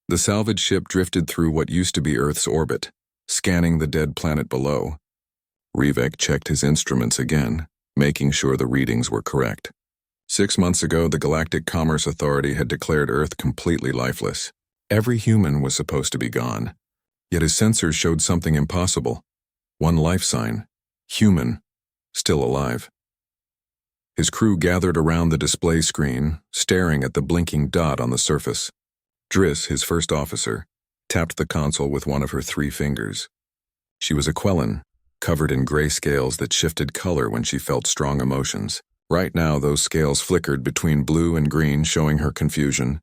The salvage ship drifted through what used to be Earth's orbit, scanning the dead planet below. Rivek checked his instruments again, making sure the readings were correct. 6 months ago, the Galactic Commerce Authority had declared Earth completely lifeless. Every human was supposed to be gone. Yet his sensors showed something impossible. One life sign, human, still alive. His crew gathered around the display screen, staring at the blinking dot on the surface. Driss, his first officer, tapped the console with one of her 3 fingers. She was a Quellan, covered in gray scales that shifted color when she felt strong emotions. Right now, those scales flickered between blue and green, showing her confusion.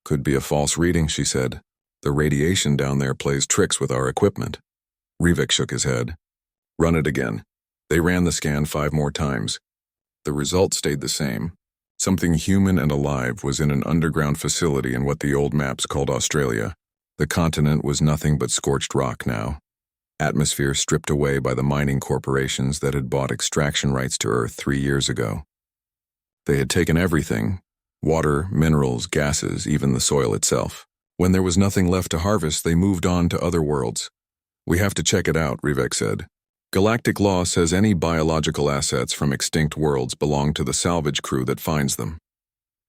Could be a false reading, she said. The radiation down there plays tricks with our equipment. Rivek shook his head. Run it again. They ran the scan 5 more times. The result stayed the same. Something human and alive was in an underground facility in what the old maps called Australia. The continent was nothing but scorched rock now. Atmosphere stripped away by the mining corporations that had bought extraction rights to Earth 3 years ago. They had taken everything: water, minerals, gases, even the soil itself. When there was nothing left to harvest, they moved on to other worlds. We have to check it out, Rivek said. Galactic law says any biological assets from extinct worlds belong to the salvage crew that finds them.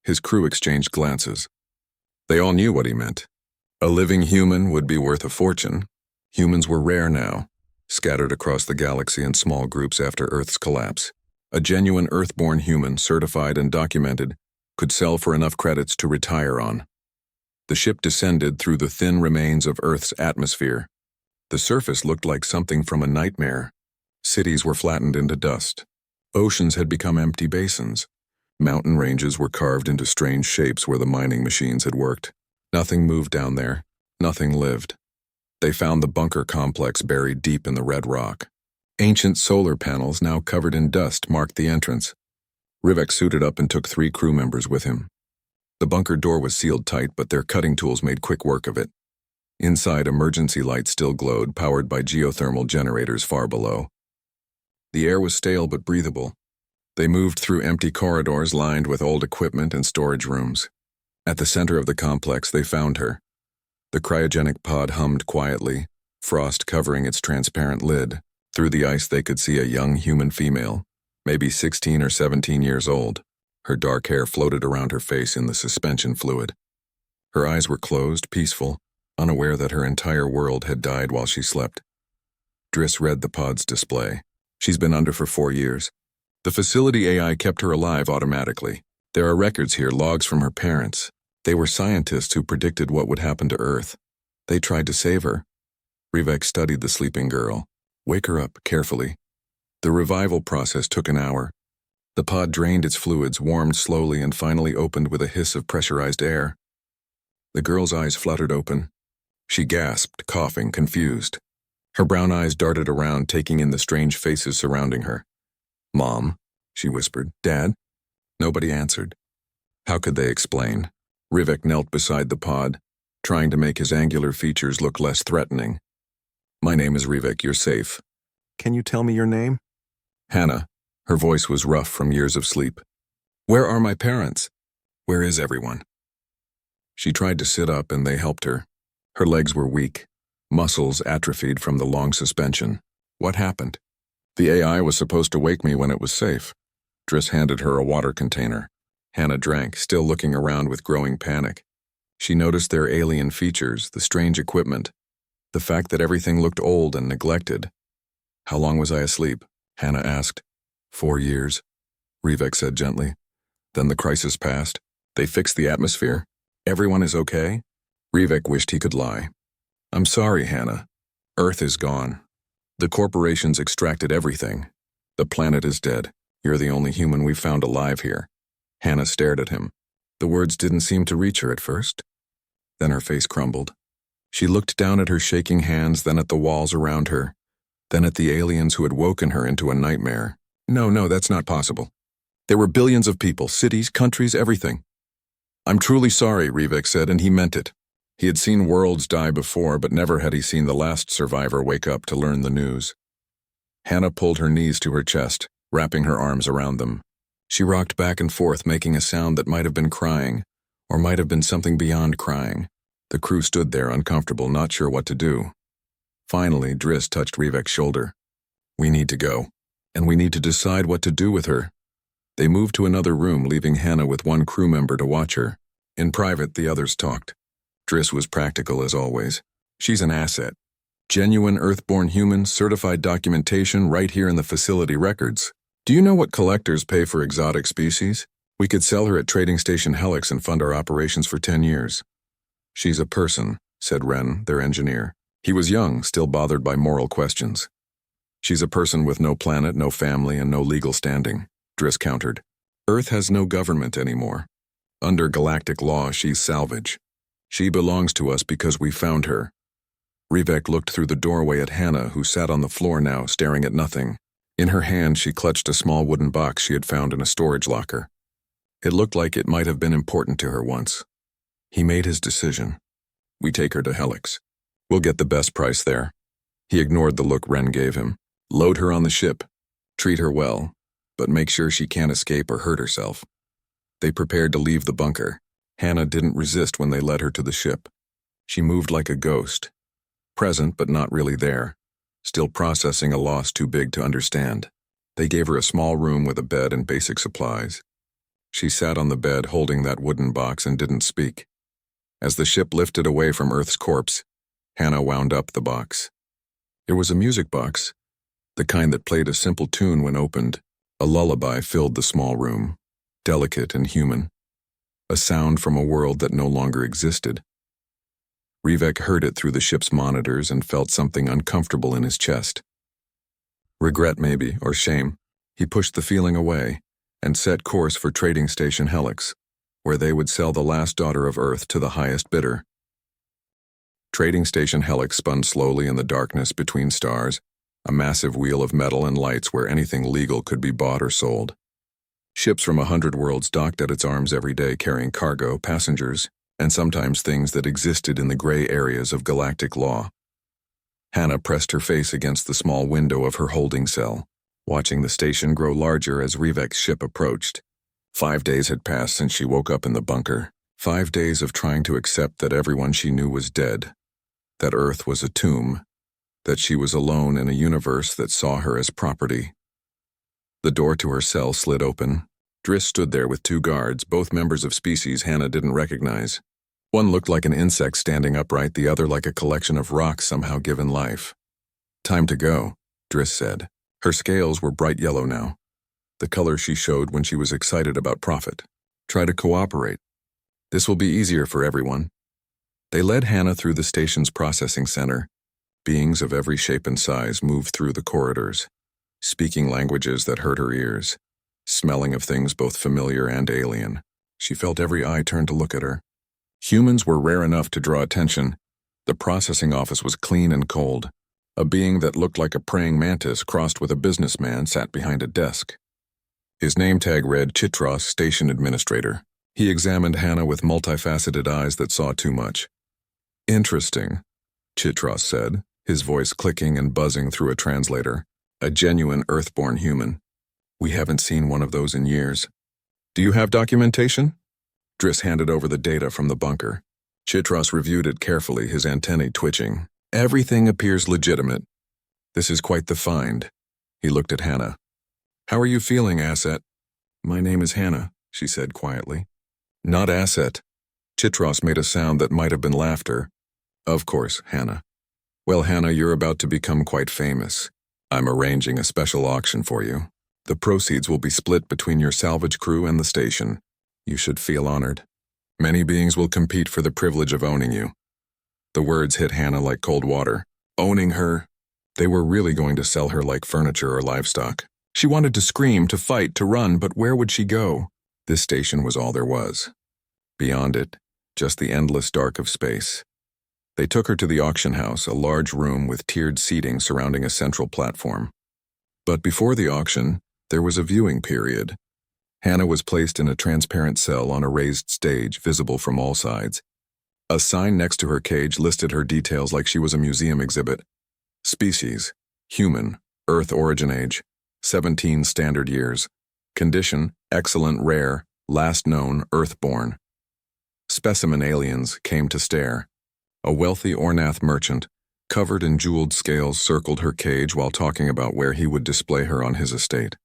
His crew exchanged glances. They all knew what he meant. A living human would be worth a fortune. Humans were rare now, scattered across the galaxy in small groups after Earth's collapse. A genuine Earthborn human, certified and documented, could sell for enough credits to retire on. The ship descended through the thin remains of Earth's atmosphere. The surface looked like something from a nightmare. Cities were flattened into dust. Oceans had become empty basins. Mountain ranges were carved into strange shapes where the mining machines had worked. Nothing moved down there. Nothing lived. They found the bunker complex buried deep in the red rock. Ancient solar panels, now covered in dust, marked the entrance. Rivek suited up and took 3 crew members with him. The bunker door was sealed tight, but their cutting tools made quick work of it. Inside, emergency lights still glowed, powered by geothermal generators far below. The air was stale but breathable. They moved through empty corridors lined with old equipment and storage rooms. At the center of the complex, they found her. The cryogenic pod hummed quietly, frost covering its transparent lid. Through the ice, they could see a young human female, maybe 16 or 17 years old. Her dark hair floated around her face in the suspension fluid. Her eyes were closed, peaceful, unaware that her entire world had died while she slept. Driss read the pod's display. She's been under for 4 years. The facility AI kept her alive automatically. There are records here, logs from her parents. They were scientists who predicted what would happen to Earth. They tried to save her. Rivek studied the sleeping girl. Wake her up, carefully. The revival process took an hour. The pod drained its fluids, warmed slowly, and finally opened with a hiss of pressurized air. The girl's eyes fluttered open. She gasped, coughing, confused. Her brown eyes darted around, taking in the strange faces surrounding her. "Mom," she whispered. "Dad?" Nobody answered. How could they explain? Rivek knelt beside the pod, trying to make his angular features look less threatening. "My name is Rivek, you're safe." "Can you tell me your name?" "Hannah." Her voice was rough from years of sleep. "Where are my parents? Where is everyone?" She tried to sit up and they helped her. Her legs were weak, muscles atrophied from the long suspension. What happened? "The AI was supposed to wake me when it was safe." Driss handed her a water container. Hannah drank, still looking around with growing panic. She noticed their alien features, the strange equipment, the fact that everything looked old and neglected. "How long was I asleep?" Hannah asked. 4 years, Rivek said gently. "Then the crisis passed. They fixed the atmosphere. Everyone is okay?" Rivek wished he could lie. "I'm sorry, Hannah. Earth is gone. The corporations extracted everything. The planet is dead. You're the only human we've found alive here." Hannah stared at him. The words didn't seem to reach her at first. Then her face crumbled. She looked down at her shaking hands, then at the walls around her, then at the aliens who had woken her into a nightmare. No, that's not possible. There were billions of people, cities, countries, everything." "I'm truly sorry," Rivek said, and he meant it. He had seen worlds die before, but never had he seen the last survivor wake up to learn the news. Hannah pulled her knees to her chest, wrapping her arms around them. She rocked back and forth, making a sound that might have been crying, or might have been something beyond crying. The crew stood there uncomfortable, not sure what to do. Finally, Driss touched Rivek's shoulder. We need to go, and we need to decide what to do with her. They moved to another room, leaving Hannah with one crew member to watch her. In private, the others talked. Driss was practical as always. She's an asset. Genuine Earthborn human, certified documentation right here in the facility records. Do you know what collectors pay for exotic species? We could sell her at Trading Station Helix and fund our operations for 10 years. She's a person, said Ren, their engineer. He was young, still bothered by moral questions. She's a person with no planet, no family, and no legal standing, Driss countered. Earth has no government anymore. Under galactic law, she's salvage. She belongs to us because we found her. Rivek looked through the doorway at Hannah, who sat on the floor now, staring at nothing. In her hand, she clutched a small wooden box she had found in a storage locker. It looked like it might have been important to her once. He made his decision. We take her to Helix. We'll get the best price there. He ignored the look Ren gave him. Load her on the ship. Treat her well, but make sure she can't escape or hurt herself. They prepared to leave the bunker. Hannah didn't resist when they led her to the ship. She moved like a ghost. Present, but not really there. Still processing a loss too big to understand. They gave her a small room with a bed and basic supplies. She sat on the bed holding that wooden box and didn't speak. As the ship lifted away from Earth's corpse, Hannah wound up the box. It was a music box, the kind that played a simple tune when opened. A lullaby filled the small room, delicate and human. A sound from a world that no longer existed. Rivek heard it through the ship's monitors and felt something uncomfortable in his chest. Regret maybe, or shame. He pushed the feeling away and set course for Trading Station Helix, where they would sell the last daughter of Earth to the highest bidder. Trading Station Helix spun slowly in the darkness between stars, a massive wheel of metal and lights where anything legal could be bought or sold. Ships from 100 worlds docked at its arms every day, carrying cargo, passengers, and sometimes things that existed in the gray areas of galactic law. Hannah pressed her face against the small window of her holding cell, watching the station grow larger as Rivek's ship approached. 5 days had passed since she woke up in the bunker. 5 days of trying to accept that everyone she knew was dead, that Earth was a tomb, that she was alone in a universe that saw her as property. The door to her cell slid open. Driss stood there with 2 guards, both members of species Hannah didn't recognize. One looked like an insect standing upright, the other like a collection of rocks somehow given life. Time to go, Driss said. Her scales were bright yellow now, the color she showed when she was excited about profit. Try to cooperate. This will be easier for everyone. They led Hannah through the station's processing center. Beings of every shape and size moved through the corridors, speaking languages that hurt her ears, smelling of things both familiar and alien. She felt every eye turn to look at her. Humans were rare enough to draw attention. The processing office was clean and cold. A being that looked like a praying mantis crossed with a businessman sat behind a desk. His name tag read Chitros, Station Administrator. He examined Hannah with multifaceted eyes that saw too much. Interesting, Chitros said, his voice clicking and buzzing through a translator. A genuine Earthborn human. We haven't seen one of those in years. Do you have documentation? Driss handed over the data from the bunker. Chitros reviewed it carefully, his antennae twitching. Everything appears legitimate. This is quite the find. He looked at Hannah. How are you feeling, Asset? My name is Hannah, she said quietly. Not Asset. Chitros made a sound that might have been laughter. Of course, Hannah. Well, Hannah, you're about to become quite famous. I'm arranging a special auction for you. The proceeds will be split between your salvage crew and the station. You should feel honored. Many beings will compete for the privilege of owning you. The words hit Hannah like cold water. Owning her? They were really going to sell her like furniture or livestock. She wanted to scream, to fight, to run, but where would she go? This station was all there was. Beyond it, just the endless dark of space. They took her to the auction house, a large room with tiered seating surrounding a central platform. But before the auction, there was a viewing period. Hannah was placed in a transparent cell on a raised stage visible from all sides. A sign next to her cage listed her details like she was a museum exhibit. Species, human, Earth origin age, 17 standard years. Condition, excellent rare, last known Earthborn. Specimen aliens came to stare. A wealthy Ornath merchant, covered in jeweled scales, circled her cage while talking about where he would display her on his estate.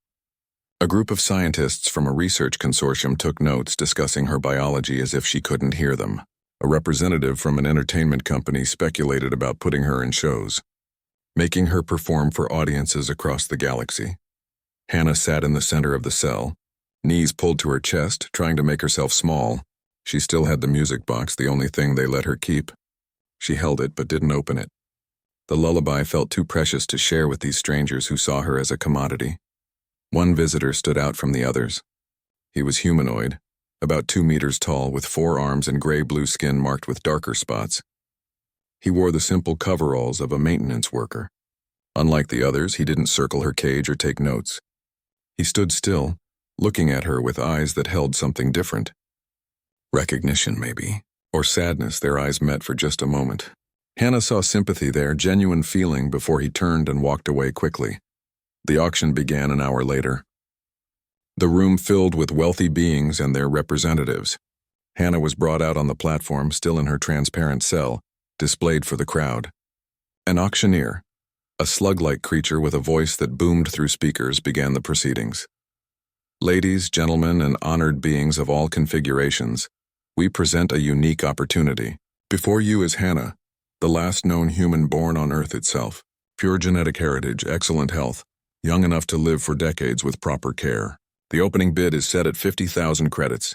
A group of scientists from a research consortium took notes discussing her biology as if she couldn't hear them. A representative from an entertainment company speculated about putting her in shows, making her perform for audiences across the galaxy. Hannah sat in the center of the cell, knees pulled to her chest, trying to make herself small. She still had the music box, the only thing they let her keep. She held it but didn't open it. The lullaby felt too precious to share with these strangers who saw her as a commodity. One visitor stood out from the others. He was humanoid, about 2 meters tall, with 4 arms and gray-blue skin marked with darker spots. He wore the simple coveralls of a maintenance worker. Unlike the others, he didn't circle her cage or take notes. He stood still, looking at her with eyes that held something different. Recognition, maybe, or sadness. Their eyes met for just a moment. Hannah saw sympathy there, genuine feeling, before he turned and walked away quickly. The auction began an hour later. The room filled with wealthy beings and their representatives. Hannah was brought out on the platform, still in her transparent cell, displayed for the crowd. An auctioneer, a slug-like creature with a voice that boomed through speakers, began the proceedings. Ladies, gentlemen, and honored beings of all configurations, we present a unique opportunity. Before you is Hannah, the last known human born on Earth itself. Pure genetic heritage, excellent health, young enough to live for decades with proper care. The opening bid is set at 50,000 credits.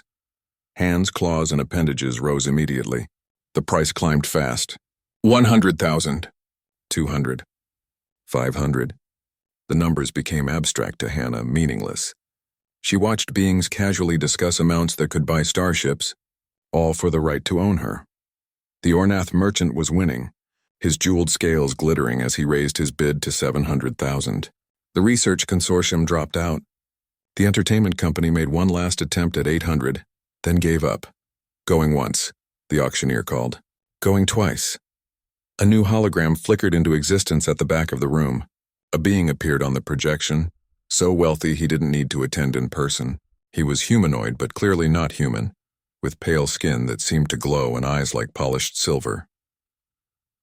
Hands, claws, and appendages rose immediately. The price climbed fast. 100,000. 200. 500. The numbers became abstract to Hannah, meaningless. She watched beings casually discuss amounts that could buy starships, all for the right to own her. The Ornath merchant was winning, his jeweled scales glittering as he raised his bid to 700,000. The research consortium dropped out. The entertainment company made one last attempt at 800, then gave up. Going once, the auctioneer called. Going twice. A new hologram flickered into existence at the back of the room. A being appeared on the projection, so wealthy he didn't need to attend in person. He was humanoid, but clearly not human, with pale skin that seemed to glow and eyes like polished silver.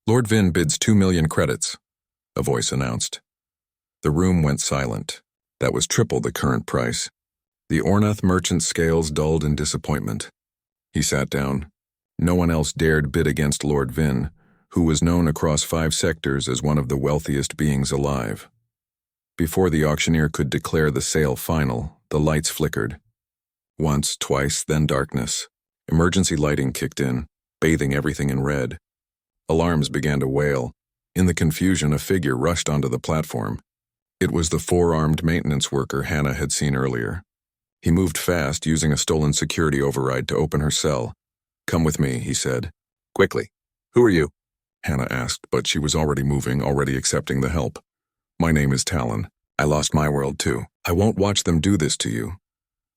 Lord Vin bids 2 million credits, a voice announced. The room went silent. That was triple the current price. The Ornath merchant's scales dulled in disappointment. He sat down. No one else dared bid against Lord Vin, who was known across 5 sectors as one of the wealthiest beings alive. Before the auctioneer could declare the sale final, the lights flickered. Once, twice, then darkness. Emergency lighting kicked in, bathing everything in red. Alarms began to wail. In the confusion, a figure rushed onto the platform. It was the 4-armed maintenance worker Hannah had seen earlier. He moved fast, using a stolen security override to open her cell. Come with me, he said. Quickly. Who are you? Hannah asked, but she was already moving, already accepting the help. My name is Talon. I lost my world too. I won't watch them do this to you.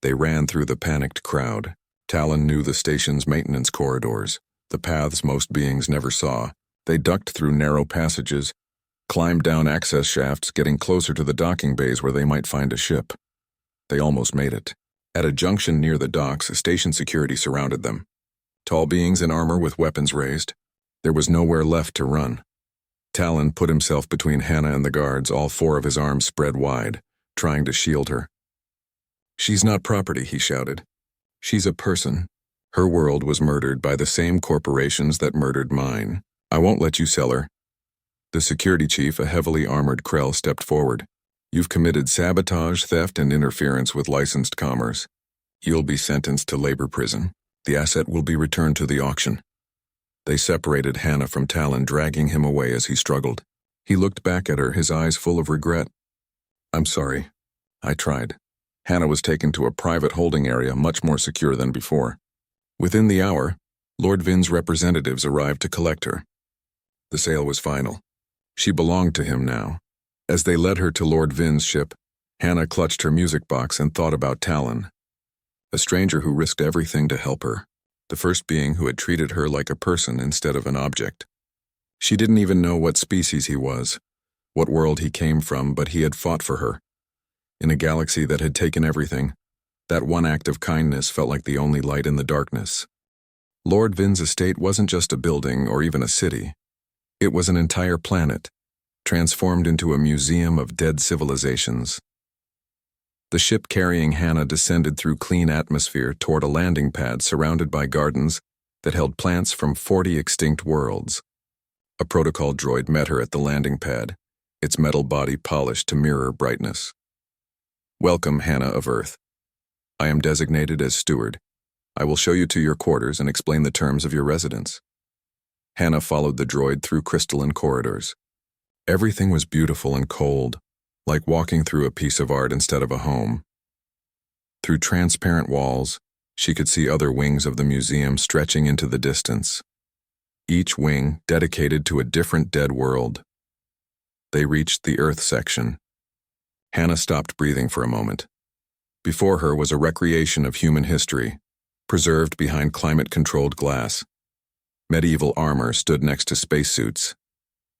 They ran through the panicked crowd. Talon knew the station's maintenance corridors, the paths most beings never saw. They ducked through narrow passages, climbed down access shafts, getting closer to the docking bays where they might find a ship. They almost made it. At a junction near the docks, station security surrounded them. Tall beings in armor with weapons raised. There was nowhere left to run. Talon put himself between Hannah and the guards, all 4 of his arms spread wide, trying to shield her. She's not property, he shouted. She's a person. Her world was murdered by the same corporations that murdered mine. I won't let you sell her. The security chief, a heavily armored Krell, stepped forward. You've committed sabotage, theft, and interference with licensed commerce. You'll be sentenced to labor prison. The asset will be returned to the auction. They separated Hannah from Talon, dragging him away as he struggled. He looked back at her, his eyes full of regret. I'm sorry. I tried. Hannah was taken to a private holding area, much more secure than before. Within the hour, Lord Vin's representatives arrived to collect her. The sale was final. She belonged to him now. As they led her to Lord Vin's ship, Hannah clutched her music box and thought about Talon, a stranger who risked everything to help her, the first being who had treated her like a person instead of an object. She didn't even know what species he was, what world he came from, but he had fought for her. In a galaxy that had taken everything, that one act of kindness felt like the only light in the darkness. Lord Vin's estate wasn't just a building or even a city. It was an entire planet, transformed into a museum of dead civilizations. The ship carrying Hannah descended through clean atmosphere toward a landing pad surrounded by gardens that held plants from 40 extinct worlds. A protocol droid met her at the landing pad, its metal body polished to mirror brightness. "Welcome, Hannah of Earth. I am designated as steward. I will show you to your quarters and explain the terms of your residence." Hannah followed the droid through crystalline corridors. Everything was beautiful and cold, like walking through a piece of art instead of a home. Through transparent walls, she could see other wings of the museum stretching into the distance, each wing dedicated to a different dead world. They reached the Earth section. Hannah stopped breathing for a moment. Before her was a recreation of human history, preserved behind climate-controlled glass. Medieval armor stood next to spacesuits.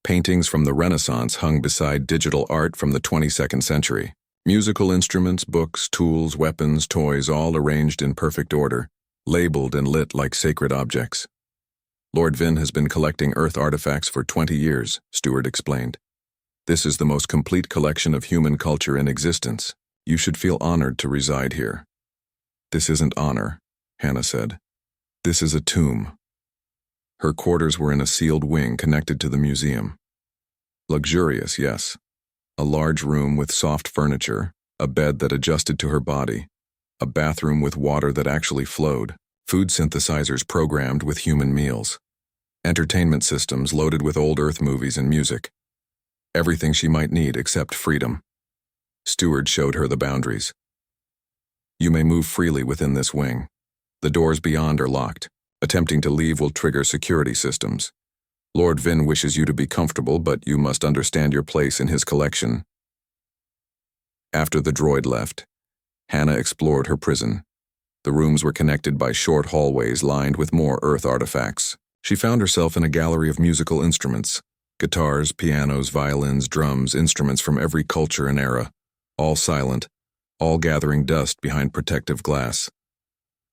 Paintings from the Renaissance hung beside digital art from the 22nd century. Musical instruments, books, tools, weapons, toys, all arranged in perfect order, labeled and lit like sacred objects. "Lord Vin has been collecting Earth artifacts for 20 years, Steward explained. "This is the most complete collection of human culture in existence. You should feel honored to reside here." "This isn't honor," Hannah said. "This is a tomb." Her quarters were in a sealed wing connected to the museum. Luxurious, yes. A large room with soft furniture, a bed that adjusted to her body, a bathroom with water that actually flowed, food synthesizers programmed with human meals, entertainment systems loaded with old Earth movies and music. Everything she might need except freedom. Steward showed her the boundaries. "You may move freely within this wing. The doors beyond are locked. Attempting to leave will trigger security systems. Lord Vin wishes you to be comfortable, but you must understand your place in his collection." After the droid left, Hannah explored her prison. The rooms were connected by short hallways lined with more Earth artifacts. She found herself in a gallery of musical instruments: guitars, pianos, violins, drums, instruments from every culture and era, all silent, all gathering dust behind protective glass.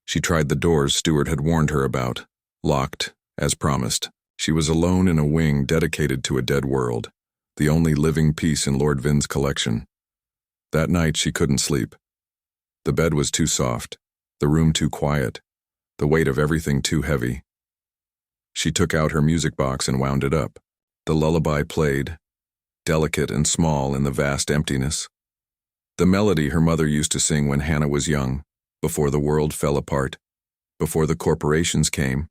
She tried the doors Steward had warned her about, locked, as promised. She was alone in a wing dedicated to a dead world, the only living piece in Lord Vin's collection. That night she couldn't sleep. The bed was too soft, the room too quiet, the weight of everything too heavy. She took out her music box and wound it up. The lullaby played, delicate and small in the vast emptiness. The melody her mother used to sing when Hannah was young, before the world fell apart, before the corporations came,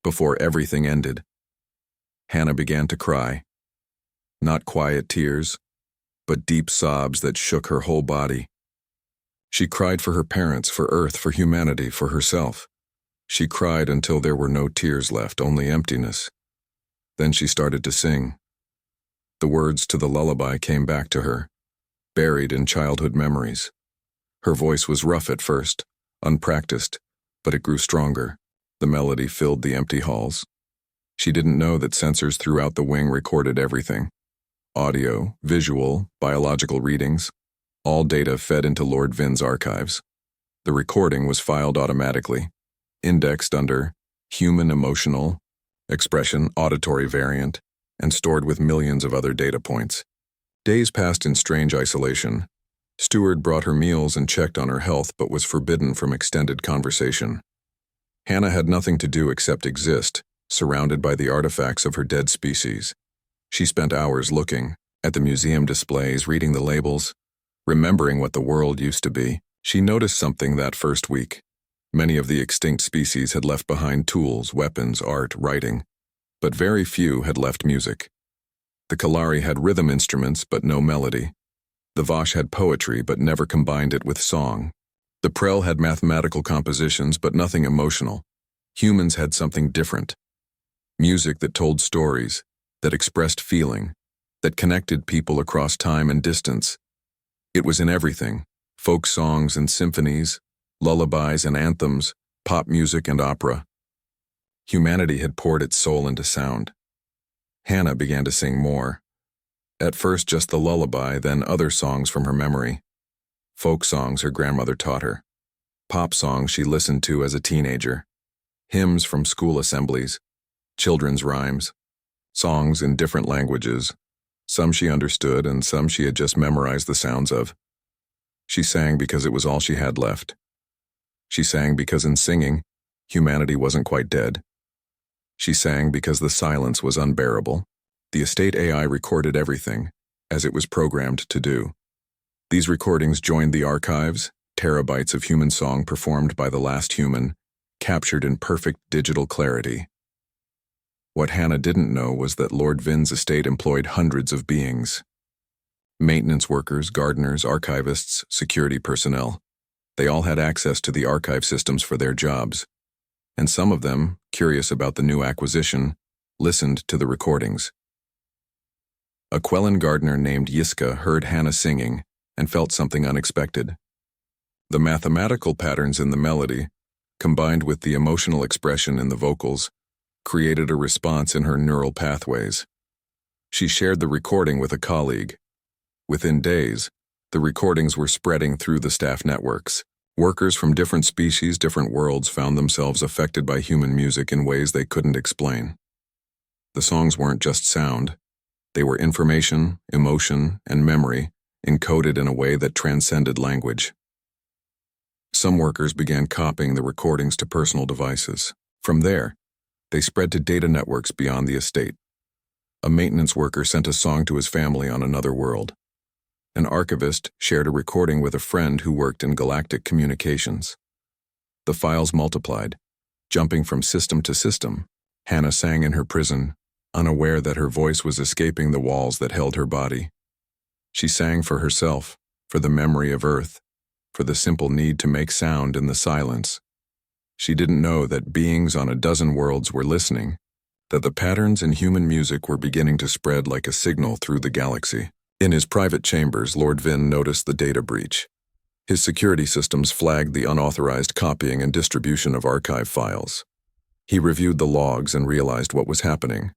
before everything ended. Hannah began to cry. Not quiet tears, but deep sobs that shook her whole body. She cried for her parents, for Earth, for humanity, for herself. She cried until there were no tears left, only emptiness. Then she started to sing. The words to the lullaby came back to her, buried in childhood memories. Her voice was rough at first, unpracticed, but it grew stronger. The melody filled the empty halls. She didn't know that sensors throughout the wing recorded everything. Audio, visual, biological readings, all data fed into Lord Vin's archives. The recording was filed automatically, indexed under human emotional, expression, auditory variant, and stored with millions of other data points. Days passed in strange isolation. Steward brought her meals and checked on her health but was forbidden from extended conversation. Hannah had nothing to do except exist, surrounded by the artifacts of her dead species. She spent hours looking at the museum displays, reading the labels, remembering what the world used to be. She noticed something that first week. Many of the extinct species had left behind tools, weapons, art, writing, but very few had left music. The Kalari had rhythm instruments but no melody. The Vosh had poetry but never combined it with song. The Prel had mathematical compositions but nothing emotional. Humans had something different. Music that told stories, that expressed feeling, that connected people across time and distance. It was in everything: folk songs and symphonies, lullabies and anthems, pop music and opera. Humanity had poured its soul into sound. Hannah began to sing more. At first just the lullaby, then other songs from her memory. Folk songs her grandmother taught her. Pop songs she listened to as a teenager. hymns from school assemblies, children's rhymes, songs in different languages. Some she understood and some she had just memorized the sounds of. She sang because it was all she had left. She sang because in singing, humanity wasn't quite dead. She sang because the silence was unbearable. The estate AI recorded everything, as it was programmed to do. These recordings joined the archives, terabytes of human song performed by the last human, captured in perfect digital clarity. What Hannah didn't know was that Lord Vin's estate employed hundreds of beings. Maintenance workers, gardeners, archivists, security personnel. They all had access to the archive systems for their jobs. And some of them, curious about the new acquisition, listened to the recordings. A Quellan gardener named Yiska heard Hannah singing and felt something unexpected. The mathematical patterns in the melody, combined with the emotional expression in the vocals, created a response in her neural pathways. She shared the recording with a colleague. Within days, the recordings were spreading through the staff networks. Workers from different species, different worlds found themselves affected by human music in ways they couldn't explain. The songs weren't just sound. They were information, emotion, and memory, encoded in a way that transcended language. Some workers began copying the recordings to personal devices. From there, they spread to data networks beyond the estate. A maintenance worker sent a song to his family on another world. An archivist shared a recording with a friend who worked in galactic communications. The files multiplied, jumping from system to system. Hannah sang in her prison, unaware that her voice was escaping the walls that held her body. She sang for herself, for the memory of Earth, for the simple need to make sound in the silence. She didn't know that beings on a dozen worlds were listening, that the patterns in human music were beginning to spread like a signal through the galaxy. In his private chambers, Lord Vin noticed the data breach. His security systems flagged the unauthorized copying and distribution of archive files. He reviewed the logs and realized what was happening.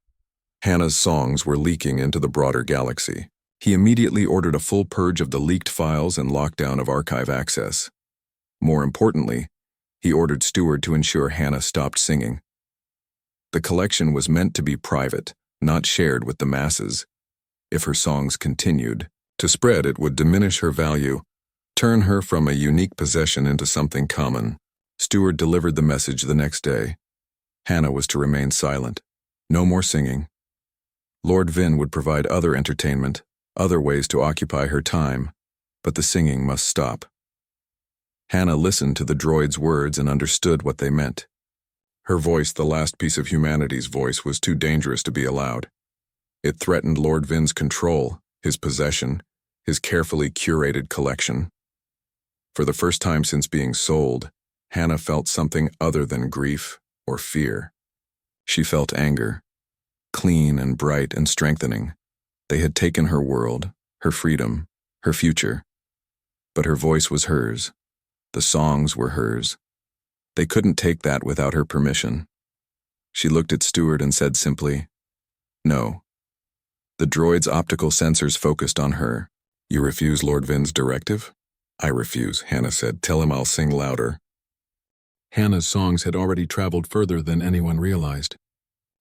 Hannah's songs were leaking into the broader galaxy. He immediately ordered a full purge of the leaked files and lockdown of archive access. More importantly, he ordered Steward to ensure Hannah stopped singing. The collection was meant to be private, not shared with the masses. If her songs continued to spread, it would diminish her value, turn her from a unique possession into something common. Steward delivered the message the next day. Hannah was to remain silent. No more singing. Lord Vin would provide other entertainment, other ways to occupy her time, but the singing must stop. Hannah listened to the droid's words and understood what they meant. Her voice, the last piece of humanity's voice, was too dangerous to be allowed. It threatened Lord Vin's control, his possession, his carefully curated collection. For the first time since being sold, Hannah felt something other than grief or fear. She felt anger, clean and bright and strengthening. They had taken her world, her freedom, her future. But her voice was hers. The songs were hers. They couldn't take that without her permission. She looked at Steward and said simply, "No." The droid's optical sensors focused on her. "You refuse Lord Vin's directive?" "I refuse," Hannah said. "Tell him I'll sing louder." Hannah's songs had already traveled further than anyone realized.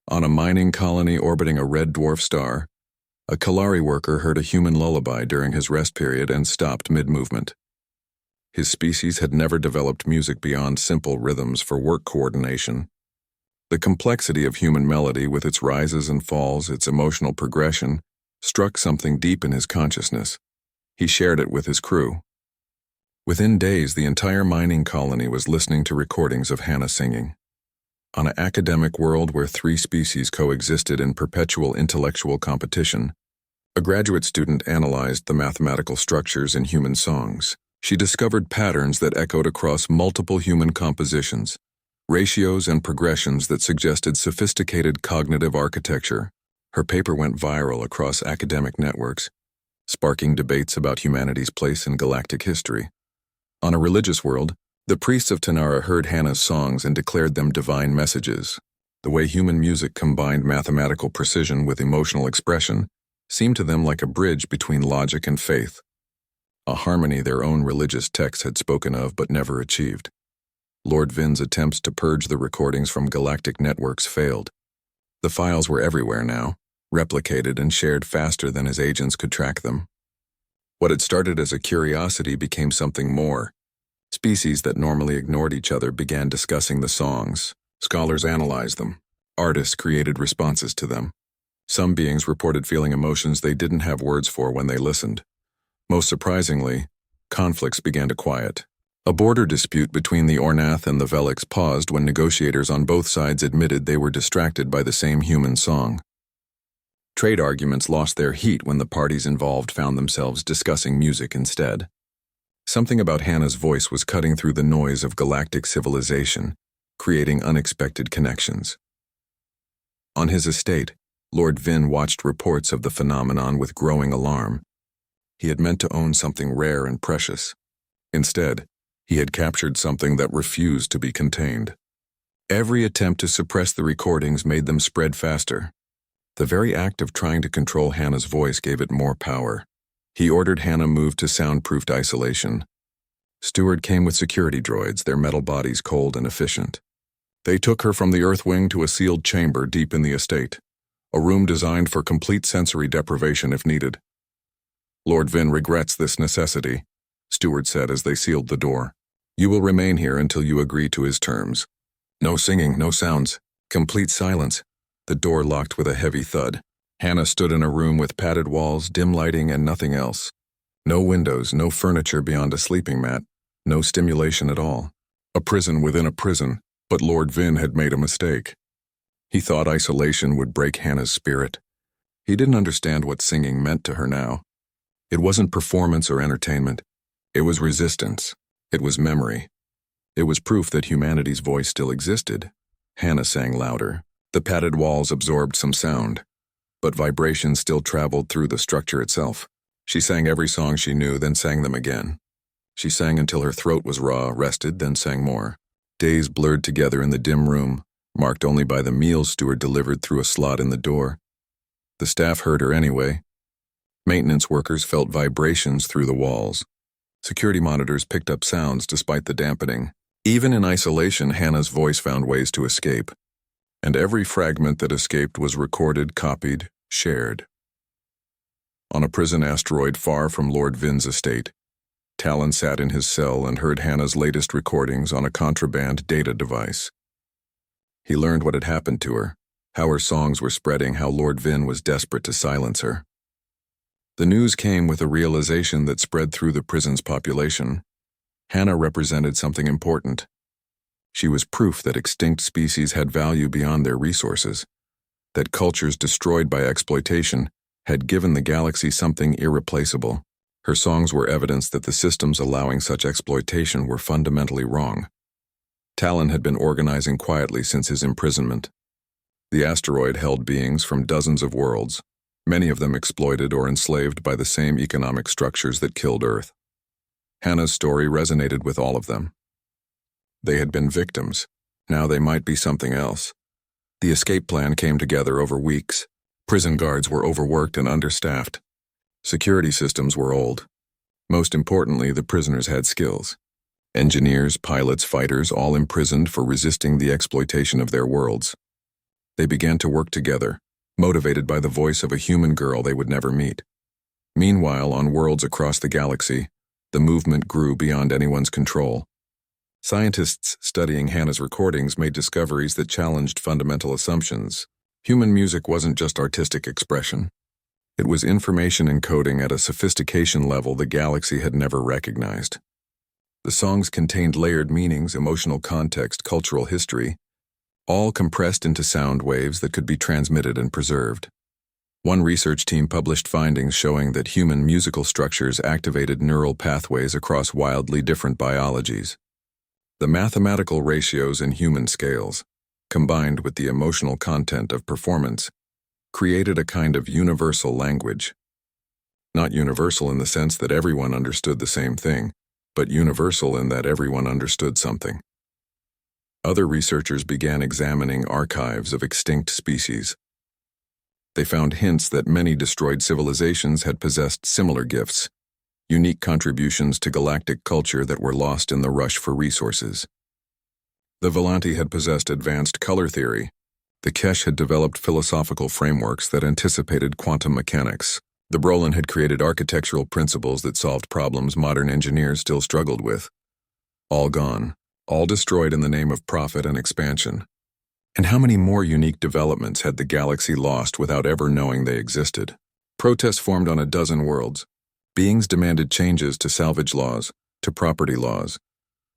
On a mining colony orbiting a red dwarf star, a Kalari worker heard a human lullaby during his rest period and stopped mid-movement. His species had never developed music beyond simple rhythms for work coordination. The complexity of human melody, with its rises and falls, its emotional progression, struck something deep in his consciousness. He shared it with his crew. Within days, the entire mining colony was listening to recordings of Hannah singing. On an academic world where three species coexisted in perpetual intellectual competition, a graduate student analyzed the mathematical structures in human songs. She discovered patterns that echoed across multiple human compositions, ratios and progressions that suggested sophisticated cognitive architecture. Her paper went viral across academic networks, sparking debates about humanity's place in galactic history. On a religious world, the priests of Tanara heard Hannah's songs and declared them divine messages. The way human music combined mathematical precision with emotional expression seemed to them like a bridge between logic and faith, a harmony their own religious texts had spoken of but never achieved. Lord Vin's attempts to purge the recordings from galactic networks failed. The files were everywhere now, replicated and shared faster than his agents could track them. What had started as a curiosity became something more. Species that normally ignored each other began discussing the songs. Scholars analyzed them. Artists created responses to them. Some beings reported feeling emotions they didn't have words for when they listened. Most surprisingly, conflicts began to quiet. A border dispute between the Ornath and the Velix paused when negotiators on both sides admitted they were distracted by the same human song. Trade arguments lost their heat when the parties involved found themselves discussing music instead. Something about Hannah's voice was cutting through the noise of galactic civilization, creating unexpected connections. On his estate, Lord Vin watched reports of the phenomenon with growing alarm. He had meant to own something rare and precious. Instead, he had captured something that refused to be contained. Every attempt to suppress the recordings made them spread faster. The very act of trying to control Hannah's voice gave it more power. He ordered Hannah moved to soundproofed isolation. Steward came with security droids, their metal bodies cold and efficient. They took her from the Earth Wing to a sealed chamber deep in the estate, a room designed for complete sensory deprivation if needed. Lord Vin regrets this necessity, Steward said as they sealed the door. You will remain here until you agree to his terms. No singing, no sounds, complete silence. The door locked with a heavy thud. Hannah stood in a room with padded walls, dim lighting, and nothing else. No windows, no furniture beyond a sleeping mat, no stimulation at all. A prison within a prison, but Lord Vin had made a mistake. He thought isolation would break Hannah's spirit. He didn't understand what singing meant to her now. It wasn't performance or entertainment. It was resistance. It was memory. It was proof that humanity's voice still existed. Hannah sang louder. The padded walls absorbed some sound, but vibration still traveled through the structure itself. She sang every song she knew, then sang them again. She sang until her throat was raw, rested, then sang more. Days blurred together in the dim room, marked only by the meals Steward delivered through a slot in the door. The staff heard her anyway. Maintenance workers felt vibrations through the walls. Security monitors picked up sounds despite the dampening. Even in isolation, Hannah's voice found ways to escape. And every fragment that escaped was recorded, copied, shared. On a prison asteroid far from Lord Vin's estate, Talon sat in his cell and heard Hannah's latest recordings on a contraband data device. He learned what had happened to her, how her songs were spreading, how Lord Vin was desperate to silence her. The news came with a realization that spread through the prison's population. Hannah represented something important. She was proof that extinct species had value beyond their resources, that cultures destroyed by exploitation had given the galaxy something irreplaceable. Her songs were evidence that the systems allowing such exploitation were fundamentally wrong. Talon had been organizing quietly since his imprisonment. The asteroid held beings from dozens of worlds, many of them exploited or enslaved by the same economic structures that killed Earth. Hannah's story resonated with all of them. They had been victims. Now they might be something else. The escape plan came together over weeks. Prison guards were overworked and understaffed. Security systems were old. Most importantly, the prisoners had skills. Engineers, pilots, fighters, all imprisoned for resisting the exploitation of their worlds. They began to work together, motivated by the voice of a human girl they would never meet. Meanwhile, on worlds across the galaxy, the movement grew beyond anyone's control. Scientists studying Hannah's recordings made discoveries that challenged fundamental assumptions. Human music wasn't just artistic expression. It was information encoding at a sophistication level the galaxy had never recognized. The songs contained layered meanings, emotional context, cultural history, all compressed into sound waves that could be transmitted and preserved. One research team published findings showing that human musical structures activated neural pathways across wildly different biologies. The mathematical ratios in human scales, combined with the emotional content of performance, created a kind of universal language. Not universal in the sense that everyone understood the same thing, but universal in that everyone understood something. Other researchers began examining archives of extinct species. They found hints that many destroyed civilizations had possessed similar gifts, unique contributions to galactic culture that were lost in the rush for resources. The Volanti had possessed advanced color theory. The Kesh had developed philosophical frameworks that anticipated quantum mechanics. The Brolin had created architectural principles that solved problems modern engineers still struggled with. All gone, all destroyed in the name of profit and expansion. And how many more unique developments had the galaxy lost without ever knowing they existed? Protests formed on a dozen worlds. Beings demanded changes to salvage laws, to property laws,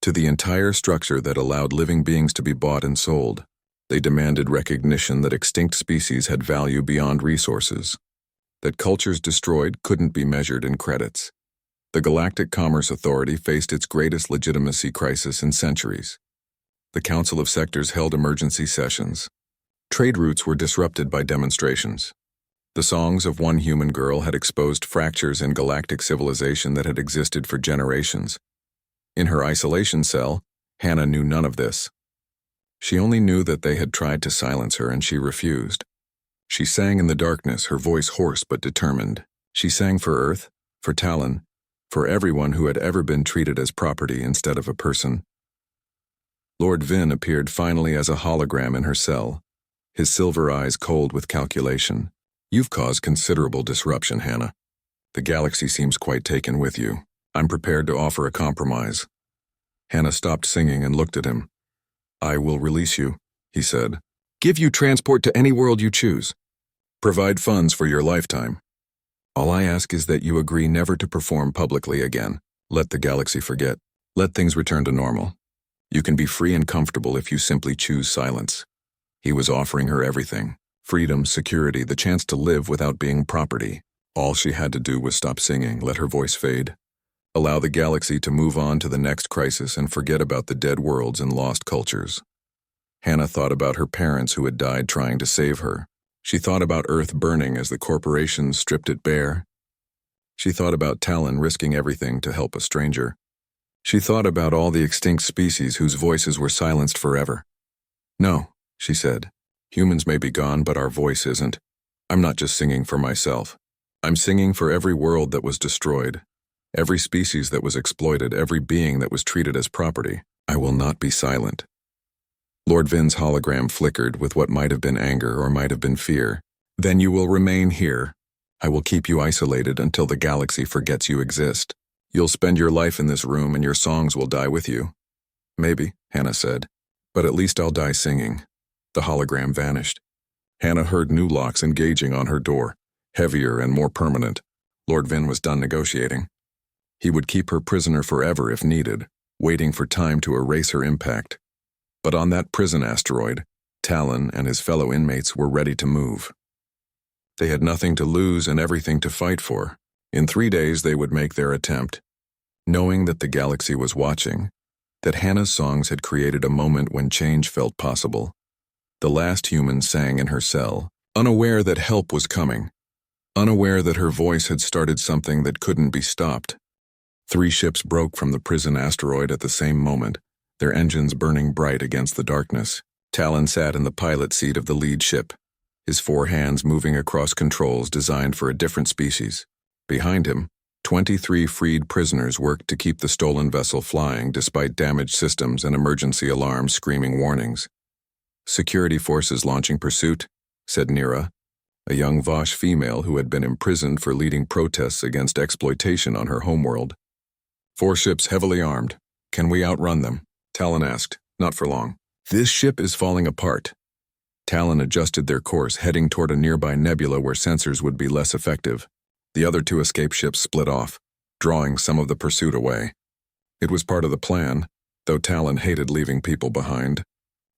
to the entire structure that allowed living beings to be bought and sold. They demanded recognition that extinct species had value beyond resources, that cultures destroyed couldn't be measured in credits. The Galactic Commerce Authority faced its greatest legitimacy crisis in centuries. The Council of Sectors held emergency sessions. Trade routes were disrupted by demonstrations. The songs of one human girl had exposed fractures in galactic civilization that had existed for generations. In her isolation cell, Hannah knew none of this. She only knew that they had tried to silence her and she refused. She sang in the darkness, her voice hoarse but determined. She sang for Earth, for Talon, for everyone who had ever been treated as property instead of a person. Lord Vin appeared finally as a hologram in her cell, his silver eyes cold with calculation. You've caused considerable disruption, Hannah. The galaxy seems quite taken with you. I'm prepared to offer a compromise. Hannah stopped singing and looked at him. I will release you, he said. Give you transport to any world you choose. Provide funds for your lifetime. All I ask is that you agree never to perform publicly again. Let the galaxy forget. Let things return to normal. You can be free and comfortable if you simply choose silence. He was offering her everything. Freedom, security, the chance to live without being property. All she had to do was stop singing, let her voice fade. Allow the galaxy to move on to the next crisis and forget about the dead worlds and lost cultures. Hannah thought about her parents who had died trying to save her. She thought about Earth burning as the corporations stripped it bare. She thought about Talon risking everything to help a stranger. She thought about all the extinct species whose voices were silenced forever. No, she said. Humans may be gone, but our voice isn't. I'm not just singing for myself. I'm singing for every world that was destroyed, every species that was exploited, every being that was treated as property. I will not be silent. Lord Vin's hologram flickered with what might have been anger or might have been fear. Then you will remain here. I will keep you isolated until the galaxy forgets you exist. You'll spend your life in this room and your songs will die with you. Maybe, Hannah said, but at least I'll die singing. The hologram vanished. Hannah heard new locks engaging on her door, heavier and more permanent. Lord Vin was done negotiating. He would keep her prisoner forever if needed, waiting for time to erase her impact. But on that prison asteroid, Talon and his fellow inmates were ready to move. They had nothing to lose and everything to fight for. In 3 days they would make their attempt. Knowing that the galaxy was watching, that Hannah's songs had created a moment when change felt possible, the last human sang in her cell, unaware that help was coming, unaware that her voice had started something that couldn't be stopped. 3 ships broke from the prison asteroid at the same moment, their engines burning bright against the darkness. Talon sat in the pilot seat of the lead ship, his 4 hands moving across controls designed for a different species. Behind him, 23 freed prisoners worked to keep the stolen vessel flying despite damaged systems and emergency alarms screaming warnings. Security forces launching pursuit, said Nira, a young Vosh female who had been imprisoned for leading protests against exploitation on her homeworld. 4 ships heavily armed. Can we outrun them? Talon asked. Not for long. This ship is falling apart. Talon adjusted their course, heading toward a nearby nebula where sensors would be less effective. The other 2 escape ships split off, drawing some of the pursuit away. It was part of the plan, though Talon hated leaving people behind.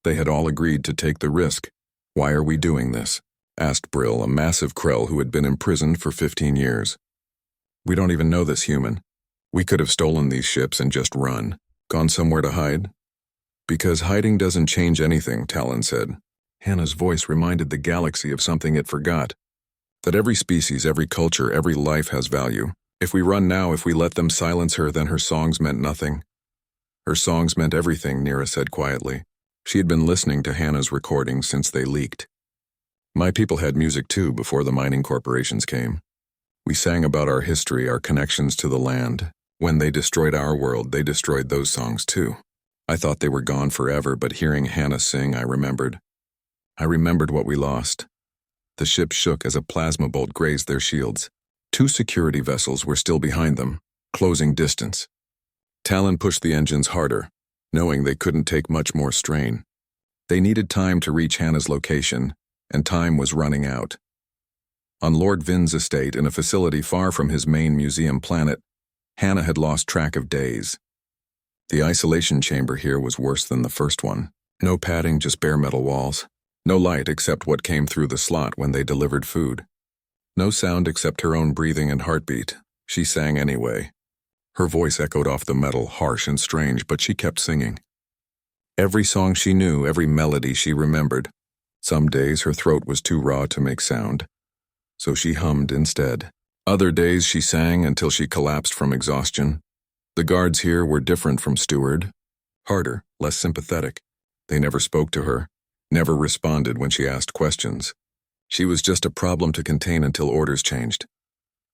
They had all agreed to take the risk. Why are we doing this? Asked Brill, a massive Krell who had been imprisoned for 15 years. We don't even know this human. We could have stolen these ships and just run, gone somewhere to hide. Because hiding doesn't change anything, Talon said. Hannah's voice reminded the galaxy of something it forgot. That every species, every culture, every life has value. If we run now, if we let them silence her, then her songs meant nothing. Her songs meant everything, Nira said quietly. She had been listening to Hannah's recordings since they leaked. My people had music too before the mining corporations came. We sang about our history, our connections to the land. When they destroyed our world, they destroyed those songs too. I thought they were gone forever, but hearing Hannah sing, I remembered. I remembered what we lost. The ship shook as a plasma bolt grazed their shields. 2 security vessels were still behind them, closing distance. Talon pushed the engines harder, knowing they couldn't take much more strain. They needed time to reach Hannah's location, and time was running out. On Lord Vin's estate, in a facility far from his main museum planet, Hannah had lost track of days. The isolation chamber here was worse than the first one. No padding, just bare metal walls. No light except what came through the slot when they delivered food. No sound except her own breathing and heartbeat. She sang anyway. Her voice echoed off the metal, harsh and strange, but she kept singing. Every song she knew, every melody she remembered. Some days her throat was too raw to make sound, so she hummed instead. Other days she sang until she collapsed from exhaustion. The guards here were different from Steward. Harder, less sympathetic. They never spoke to her, never responded when she asked questions. She was just a problem to contain until orders changed.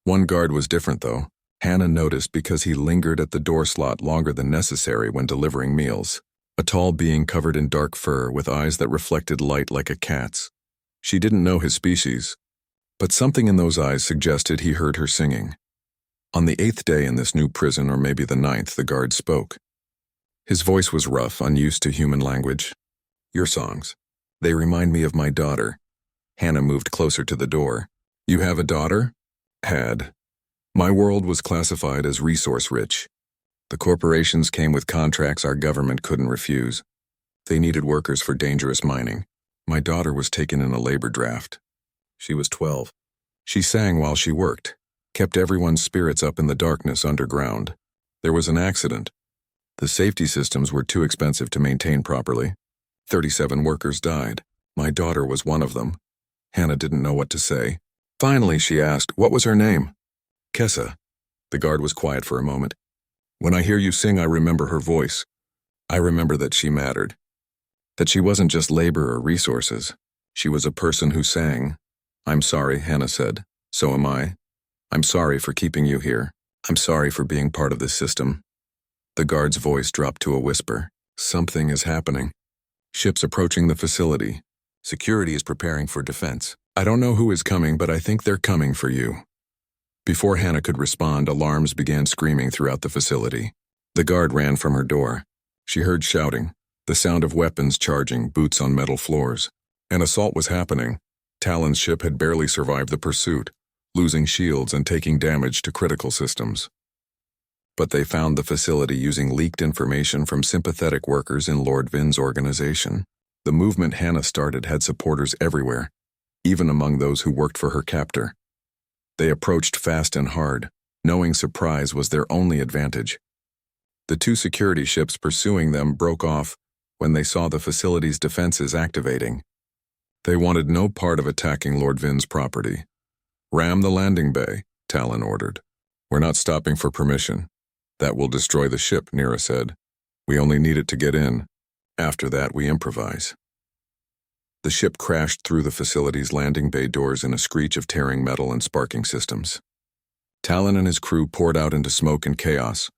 One guard was different, though. Hannah noticed because he lingered at the door slot longer than necessary when delivering meals. A tall being covered in dark fur with eyes that reflected light like a cat's. She didn't know his species, but something in those eyes suggested he heard her singing. On the 8th day in this new prison, or maybe the 9th, the guard spoke. His voice was rough, unused to human language. "Your songs. They remind me of my daughter." Hannah moved closer to the door. "You have a daughter?" "Had. My world was classified as resource-rich. The corporations came with contracts our government couldn't refuse. They needed workers for dangerous mining. My daughter was taken in a labor draft. She was 12. She sang while she worked, kept everyone's spirits up in the darkness underground. There was an accident. The safety systems were too expensive to maintain properly. 37 workers died. My daughter was one of them." Hannah didn't know what to say. Finally, she asked, "What was her name?" "Kessa." The guard was quiet for a moment. "When I hear you sing, I remember her voice. I remember that she mattered. That she wasn't just labor or resources. She was a person who sang." "I'm sorry," Hannah said. "So am I. I'm sorry for keeping you here. I'm sorry for being part of this system." The guard's voice dropped to a whisper. "Something is happening. Ships approaching the facility. Security is preparing for defense. I don't know who is coming, but I think they're coming for you." Before Hannah could respond, alarms began screaming throughout the facility. The guard ran from her door. She heard shouting, the sound of weapons charging, boots on metal floors. An assault was happening. Talon's ship had barely survived the pursuit, losing shields and taking damage to critical systems. But they found the facility using leaked information from sympathetic workers in Lord Vin's organization. The movement Hannah started had supporters everywhere, even among those who worked for her captor. They approached fast and hard, knowing surprise was their only advantage. The 2 security ships pursuing them broke off when they saw the facility's defenses activating. They wanted no part of attacking Lord Vin's property. "Ram the landing bay," Talon ordered. "We're not stopping for permission. That will destroy the ship," Nira said. "We only need it to get in. After that, we improvise." The ship crashed through the facility's landing bay doors in a screech of tearing metal and sparking systems. Talon and his crew poured out into smoke and chaos,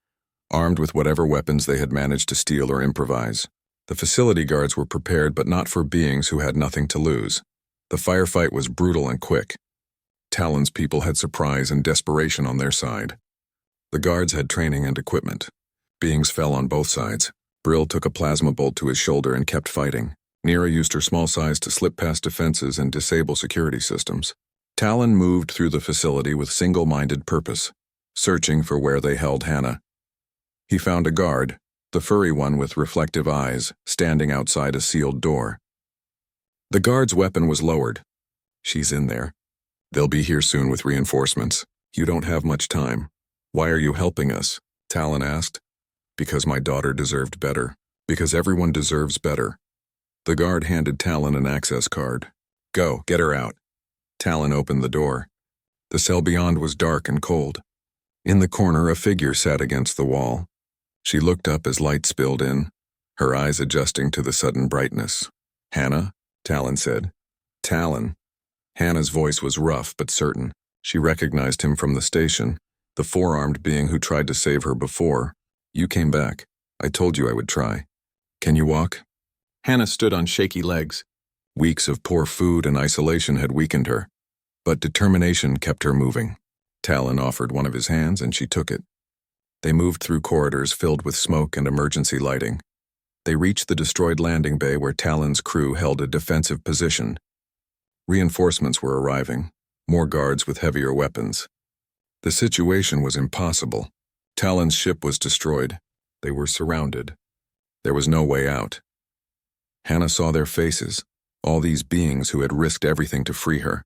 armed with whatever weapons they had managed to steal or improvise. The facility guards were prepared, but not for beings who had nothing to lose. The firefight was brutal and quick. Talon's people had surprise and desperation on their side. The guards had training and equipment. Beings fell on both sides. Brill took a plasma bolt to his shoulder and kept fighting. Nira used her small size to slip past defenses and disable security systems. Talon moved through the facility with single-minded purpose, searching for where they held Hannah. He found a guard, the furry one with reflective eyes, standing outside a sealed door. The guard's weapon was lowered. "She's in there. They'll be here soon with reinforcements. You don't have much time." "Why are you helping us?" Talon asked. "Because my daughter deserved better. Because everyone deserves better." The guard handed Talon an access card. "Go, get her out." Talon opened the door. The cell beyond was dark and cold. In the corner, a figure sat against the wall. She looked up as light spilled in, her eyes adjusting to the sudden brightness. "Hannah?" Talon said. "Talon." Hannah's voice was rough but certain. She recognized him from the station, the 4-armed being who tried to save her before. "You came back. I told you I would try." Can you walk? Hannah stood on shaky legs. Weeks of poor food and isolation had weakened her, but determination kept her moving. Talon offered one of his hands and she took it. They moved through corridors filled with smoke and emergency lighting. They reached the destroyed landing bay where Talon's crew held a defensive position. Reinforcements were arriving, more guards with heavier weapons. The situation was impossible. Talon's ship was destroyed. They were surrounded. There was no way out. Hannah saw their faces, all these beings who had risked everything to free her.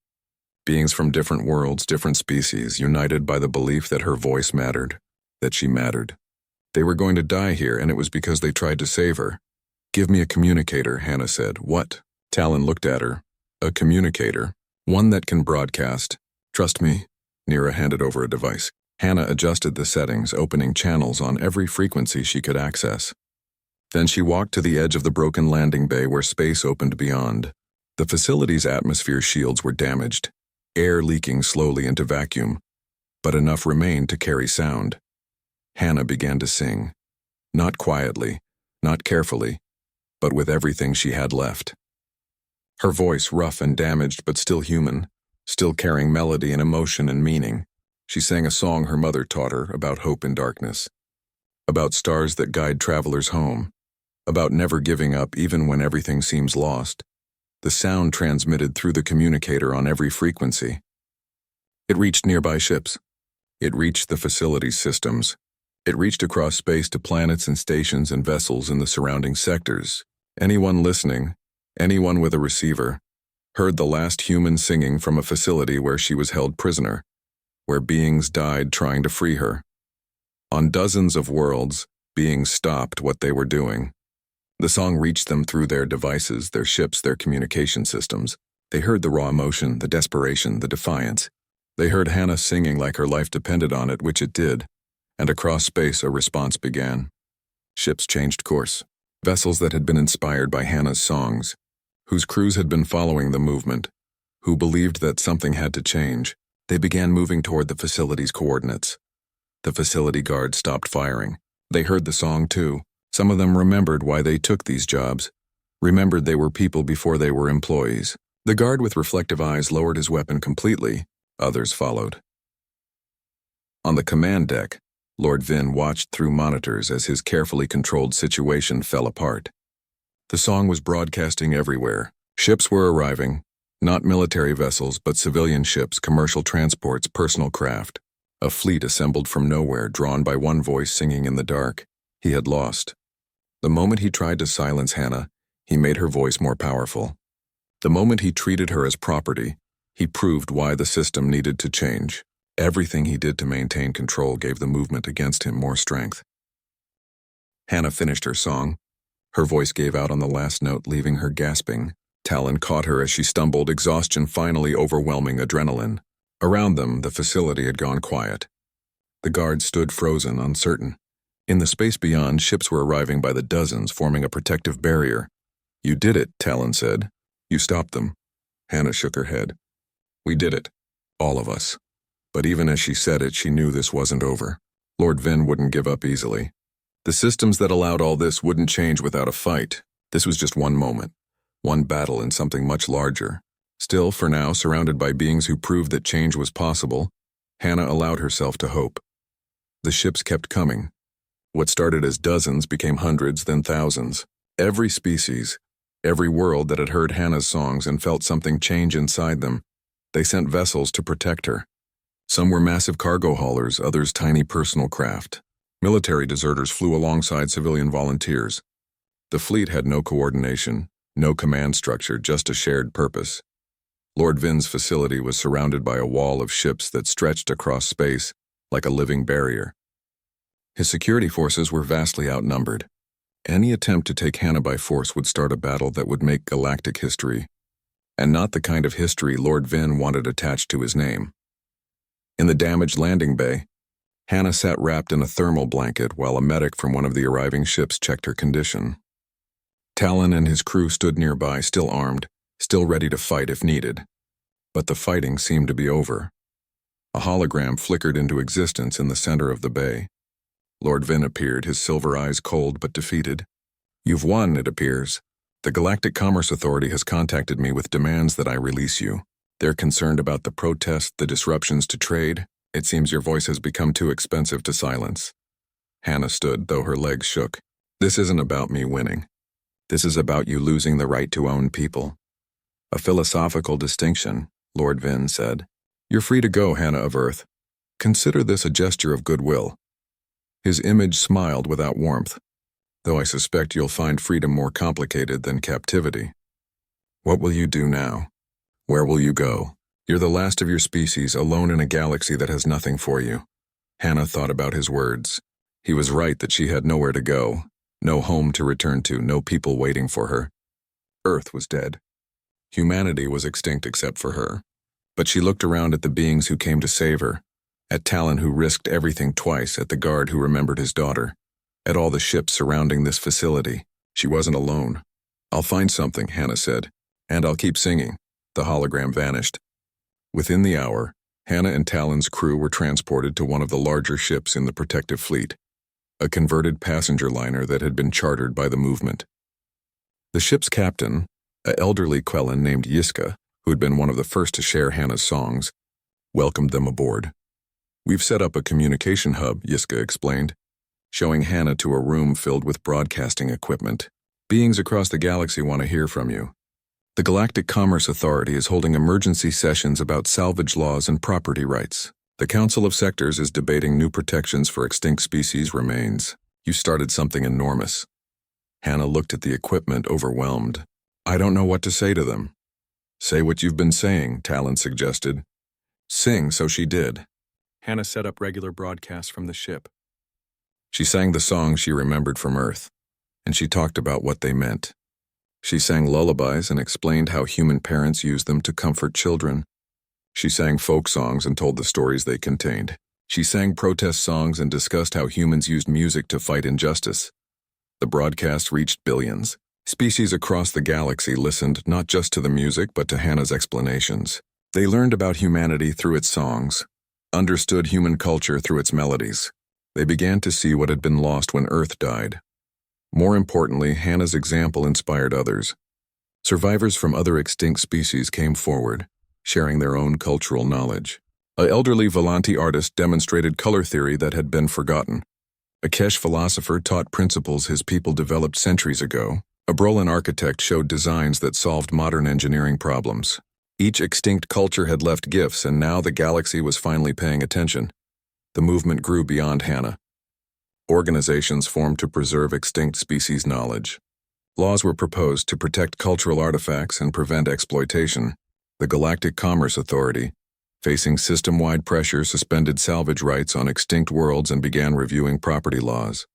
Beings from different worlds, different species, united by the belief that her voice mattered, that she mattered. They were going to die here, and it was because they tried to save her. Give me a communicator, Hannah said. What? Talon looked at her. A communicator. One that can broadcast. Trust me. Nira handed over a device. Hannah adjusted the settings, opening channels on every frequency she could access. Then she walked to the edge of the broken landing bay where space opened beyond. The facility's atmosphere shields were damaged, air leaking slowly into vacuum, but enough remained to carry sound. Hannah began to sing, not quietly, not carefully, but with everything she had left. Her voice rough and damaged but still human, still carrying melody and emotion and meaning. She sang a song her mother taught her about hope in darkness, about stars that guide travelers home, about never giving up even when everything seems lost. The sound transmitted through the communicator on every frequency. It reached nearby ships. It reached the facility's systems. It reached across space to planets and stations and vessels in the surrounding sectors. Anyone listening, anyone with a receiver, heard the last human singing from a facility where she was held prisoner, where beings died trying to free her. On dozens of worlds, beings stopped what they were doing. The song reached them through their devices, their ships, their communication systems. They heard the raw emotion, the desperation, the defiance. They heard Hannah singing like her life depended on it, which it did, and across space a response began. Ships changed course. Vessels that had been inspired by Hannah's songs, whose crews had been following the movement, who believed that something had to change, they began moving toward the facility's coordinates. The facility guards stopped firing. They heard the song too. Some of them remembered why they took these jobs, remembered they were people before they were employees. The guard with reflective eyes lowered his weapon completely. Others followed. On the command deck, Lord Vin watched through monitors as his carefully controlled situation fell apart. The song was broadcasting everywhere. Ships were arriving, not military vessels, but civilian ships, commercial transports, personal craft. A fleet assembled from nowhere, drawn by one voice singing in the dark. He had lost. The moment he tried to silence Hannah, he made her voice more powerful. The moment he treated her as property, he proved why the system needed to change. Everything he did to maintain control gave the movement against him more strength. Hannah finished her song. Her voice gave out on the last note, leaving her gasping. Talon caught her as she stumbled, exhaustion finally overwhelming adrenaline. Around them, the facility had gone quiet. The guards stood frozen, uncertain. In the space beyond, ships were arriving by the dozens, forming a protective barrier. You did it, Talon said. You stopped them. Hannah shook her head. We did it. All of us. But even as she said it, she knew this wasn't over. Lord Vin wouldn't give up easily. The systems that allowed all this wouldn't change without a fight. This was just one moment, one battle in something much larger. Still, for now, surrounded by beings who proved that change was possible, Hannah allowed herself to hope. The ships kept coming. What started as dozens became hundreds, then thousands. Every species, every world that had heard Hannah's songs and felt something change inside them, they sent vessels to protect her. Some were massive cargo haulers, others tiny personal craft. Military deserters flew alongside civilian volunteers. The fleet had no coordination, no command structure, just a shared purpose. Lord Vin's facility was surrounded by a wall of ships that stretched across space like a living barrier. His security forces were vastly outnumbered. Any attempt to take Hannah by force would start a battle that would make galactic history, and not the kind of history Lord Vin wanted attached to his name. In the damaged landing bay, Hannah sat wrapped in a thermal blanket while a medic from one of the arriving ships checked her condition. Talon and his crew stood nearby, still armed, still ready to fight if needed. But the fighting seemed to be over. A hologram flickered into existence in the center of the bay. Lord Vin appeared, his silver eyes cold but defeated. You've won, it appears. The Galactic Commerce Authority has contacted me with demands that I release you. They're concerned about the protests, the disruptions to trade. It seems your voice has become too expensive to silence. Hannah stood, though her legs shook. This isn't about me winning. This is about you losing the right to own people. A philosophical distinction, Lord Vin said. You're free to go, Hannah of Earth. Consider this a gesture of goodwill. His image smiled without warmth, though I suspect you'll find freedom more complicated than captivity. What will you do now? Where will you go? You're the last of your species, alone in a galaxy that has nothing for you. Hannah thought about his words. He was right that she had nowhere to go, no home to return to, no people waiting for her. Earth was dead. Humanity was extinct except for her. But she looked around at the beings who came to save her, at Talon who risked everything twice, at the guard who remembered his daughter, at all the ships surrounding this facility. She wasn't alone. I'll find something, Hannah said, and I'll keep singing. The hologram vanished. Within the hour, Hannah and Talon's crew were transported to one of the larger ships in the protective fleet, a converted passenger liner that had been chartered by the movement. The ship's captain, an elderly Quellan named Yiska, who had been one of the first to share Hannah's songs, welcomed them aboard. We've set up a communication hub, Yiska explained, showing Hannah to a room filled with broadcasting equipment. Beings across the galaxy want to hear from you. The Galactic Commerce Authority is holding emergency sessions about salvage laws and property rights. The Council of Sectors is debating new protections for extinct species remains. You started something enormous. Hannah looked at the equipment, overwhelmed. I don't know what to say to them. Say what you've been saying, Talon suggested. Sing, so she did. Hannah set up regular broadcasts from the ship. She sang the songs she remembered from Earth, and she talked about what they meant. She sang lullabies and explained how human parents used them to comfort children. She sang folk songs and told the stories they contained. She sang protest songs and discussed how humans used music to fight injustice. The broadcast reached billions. Species across the galaxy listened not just to the music but to Hannah's explanations. They learned about humanity through its songs, understood human culture through its melodies. They began to see what had been lost when Earth died. More importantly, Hannah's example inspired others. Survivors from other extinct species came forward, sharing their own cultural knowledge. An elderly Volanti artist demonstrated color theory that had been forgotten. A Kesh philosopher taught principles his people developed centuries ago. A Brolin architect showed designs that solved modern engineering problems. Each extinct culture had left gifts, and now the galaxy was finally paying attention. The movement grew beyond Hannah. Organizations formed to preserve extinct species knowledge. Laws were proposed to protect cultural artifacts and prevent exploitation. The Galactic Commerce Authority, facing system-wide pressure, suspended salvage rights on extinct worlds and began reviewing property laws.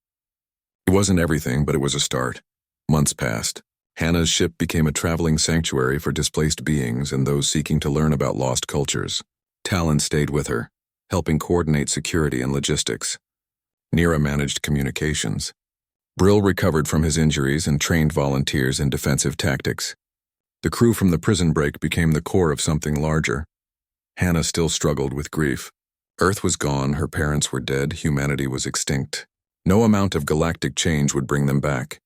It wasn't everything, but it was a start. Months passed. Hannah's ship became a traveling sanctuary for displaced beings and those seeking to learn about lost cultures. Talon stayed with her, helping coordinate security and logistics. Nira managed communications. Brill recovered from his injuries and trained volunteers in defensive tactics. The crew from the prison break became the core of something larger. Hannah still struggled with grief. Earth was gone, her parents were dead, humanity was extinct. No amount of galactic change would bring them back.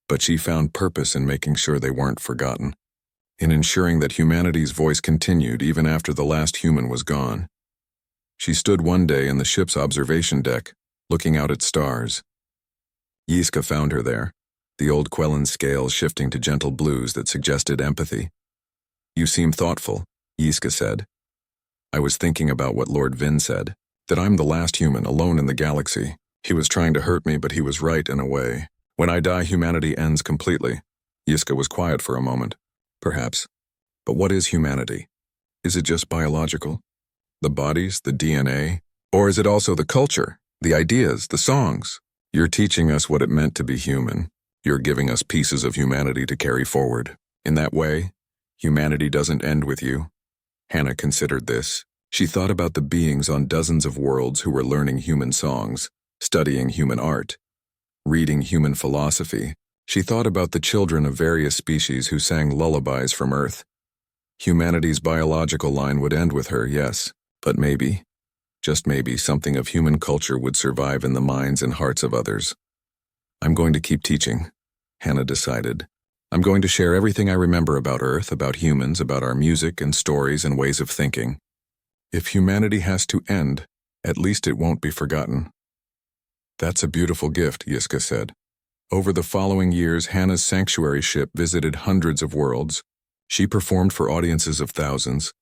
But she found purpose in making sure they weren't forgotten, in ensuring that humanity's voice continued even after the last human was gone. She stood one day in the ship's observation deck, looking out at stars. Yiska found her there, the old Quellan scales shifting to gentle blues that suggested empathy. You seem thoughtful, Yiska said. I was thinking about what Lord Vin said, that I'm the last human alone in the galaxy. He was trying to hurt me, but he was right in a way. When I die, humanity ends completely. Yiska was quiet for a moment. Perhaps. But what is humanity? Is it just biological? The bodies, the DNA? Or is it also the culture, the ideas, the songs? You're teaching us what it meant to be human. You're giving us pieces of humanity to carry forward. In that way, humanity doesn't end with you. Hannah considered this. She thought about the beings on dozens of worlds who were learning human songs, studying human art, reading human philosophy. She thought about the children of various species who sang lullabies from Earth. Humanity's biological line would end with her, yes, but maybe, just maybe, something of human culture would survive in the minds and hearts of others. I'm going to keep teaching. Hannah decided. I'm going to share everything I remember about Earth, about humans, about our music and stories and ways of thinking. If humanity has to end, at least it won't be forgotten. That's a beautiful gift, Yiska said. Over the following years, Hannah's sanctuary ship visited hundreds of worlds. She performed for audiences of thousands,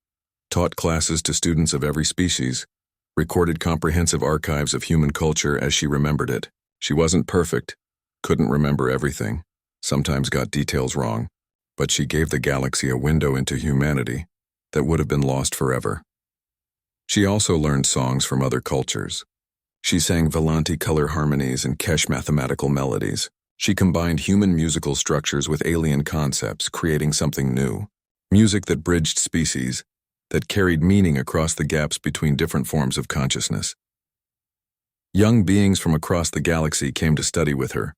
taught classes to students of every species, recorded comprehensive archives of human culture as she remembered it. She wasn't perfect, couldn't remember everything, sometimes got details wrong, but she gave the galaxy a window into humanity that would have been lost forever. She also learned songs from other cultures. She sang Volanti color harmonies and Kesh mathematical melodies. She combined human musical structures with alien concepts, creating something new. Music that bridged species, that carried meaning across the gaps between different forms of consciousness. Young beings from across the galaxy came to study with her.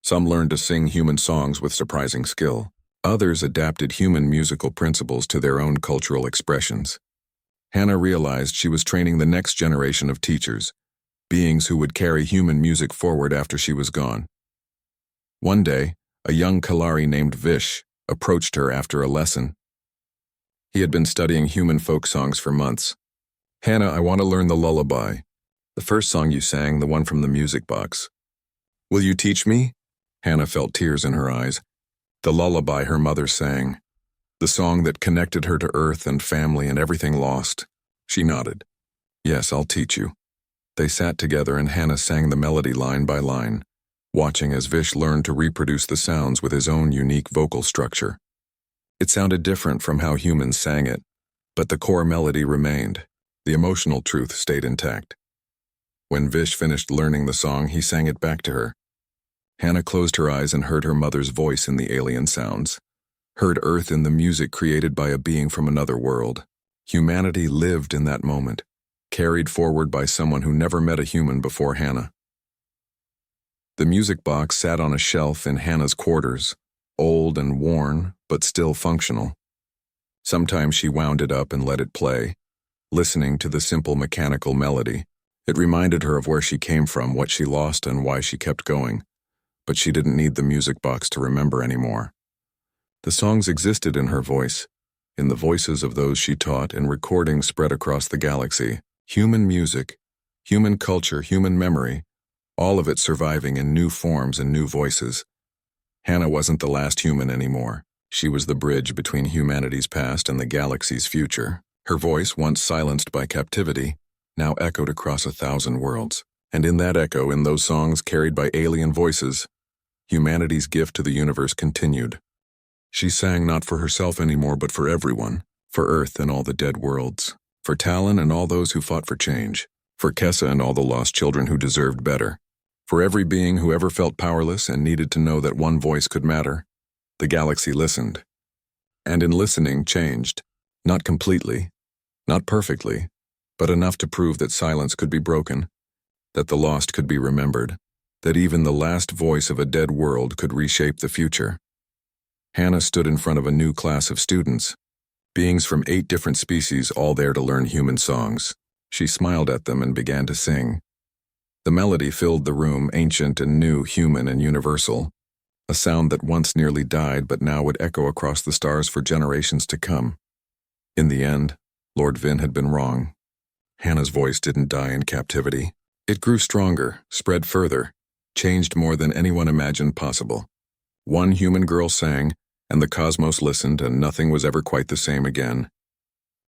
Some learned to sing human songs with surprising skill. Others adapted human musical principles to their own cultural expressions. Hannah realized she was training the next generation of teachers, beings who would carry human music forward after she was gone. One day, a young Kalari named Vish approached her after a lesson. He had been studying human folk songs for months. Hannah, I want to learn the lullaby. The first song you sang, the one from the music box. Will you teach me? Hannah felt tears in her eyes. The lullaby her mother sang. The song that connected her to Earth and family and everything lost. She nodded. Yes, I'll teach you. They sat together and Hannah sang the melody line by line, watching as Vish learned to reproduce the sounds with his own unique vocal structure. It sounded different from how humans sang it, but the core melody remained. The emotional truth stayed intact. When Vish finished learning the song, he sang it back to her. Hannah closed her eyes and heard her mother's voice in the alien sounds, heard Earth in the music created by a being from another world. Humanity lived in that moment, carried forward by someone who never met a human before Hannah. The music box sat on a shelf in Hannah's quarters, old and worn, but still functional. Sometimes she wound it up and let it play, listening to the simple mechanical melody. It reminded her of where she came from, what she lost, and why she kept going. But she didn't need the music box to remember anymore. The songs existed in her voice, in the voices of those she taught, and recordings spread across the galaxy. Human music, human culture, human memory, all of it surviving in new forms and new voices. Hannah wasn't the last human anymore. She was the bridge between humanity's past and the galaxy's future. Her voice, once silenced by captivity, now echoed across 1,000 worlds. And in that echo, in those songs carried by alien voices, humanity's gift to the universe continued. She sang not for herself anymore, but for everyone, for Earth and all the dead worlds, for Talon and all those who fought for change, for Kessa and all the lost children who deserved better, for every being who ever felt powerless and needed to know that one voice could matter. The galaxy listened. And in listening, changed. Not completely, not perfectly, but enough to prove that silence could be broken, that the lost could be remembered, that even the last voice of a dead world could reshape the future. Hannah stood in front of a new class of students, beings from 8 different species, all there to learn human songs. She smiled at them and began to sing. The melody filled the room, ancient and new, human and universal, a sound that once nearly died but now would echo across the stars for generations to come. In the end, Lord Vin had been wrong. Hannah's voice didn't die in captivity. It grew stronger, spread further, changed more than anyone imagined possible. One human girl sang, and the cosmos listened, and nothing was ever quite the same again.